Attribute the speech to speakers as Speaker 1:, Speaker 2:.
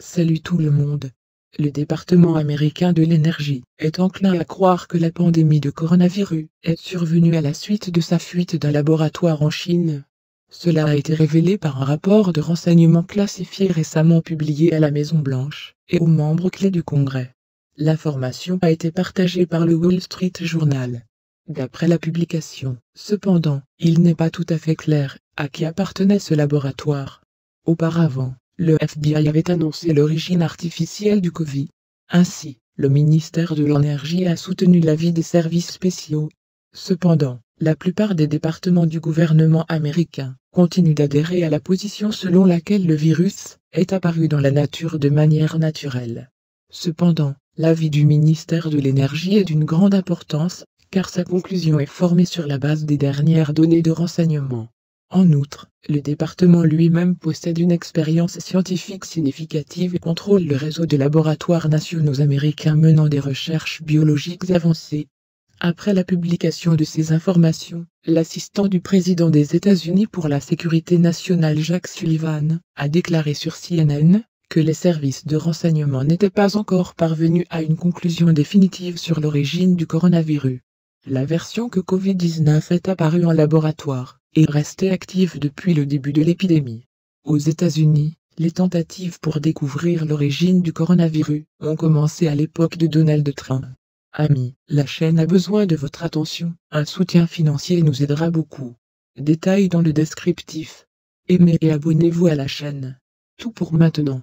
Speaker 1: Salut tout le monde. Le département américain de l'énergie est enclin à croire que la pandémie de coronavirus est survenue à la suite de sa fuite d'un laboratoire en Chine. Cela a été révélé par un rapport de renseignement classifié récemment publié à la Maison-Blanche et aux membres clés du Congrès. L'information a été partagée par le Wall Street Journal. D'après la publication, cependant, il n'est pas tout à fait clair à qui appartenait ce laboratoire. Auparavant, le FBI avait annoncé l'origine artificielle du Covid. Ainsi, le ministère de l'Énergie a soutenu l'avis des services spéciaux. Cependant, la plupart des départements du gouvernement américain continuent d'adhérer à la position selon laquelle le virus est apparu dans la nature de manière naturelle. Cependant, l'avis du ministère de l'Énergie est d'une grande importance, car sa conclusion est formée sur la base des dernières données de renseignement. En outre, le département lui-même possède une expérience scientifique significative et contrôle le réseau de laboratoires nationaux américains menant des recherches biologiques avancées. Après la publication de ces informations, l'assistant du président des États-Unis pour la sécurité nationale Jack Sullivan a déclaré sur CNN que les services de renseignement n'étaient pas encore parvenus à une conclusion définitive sur l'origine du coronavirus. La version que Covid-19 est apparue en laboratoire est restée active depuis le début de l'épidémie. Aux États-Unis, les tentatives pour découvrir l'origine du coronavirus ont commencé à l'époque de Donald Trump. Amis, la chaîne a besoin de votre attention, un soutien financier nous aidera beaucoup. Détails dans le descriptif. Aimez et abonnez-vous à la chaîne. Tout pour maintenant.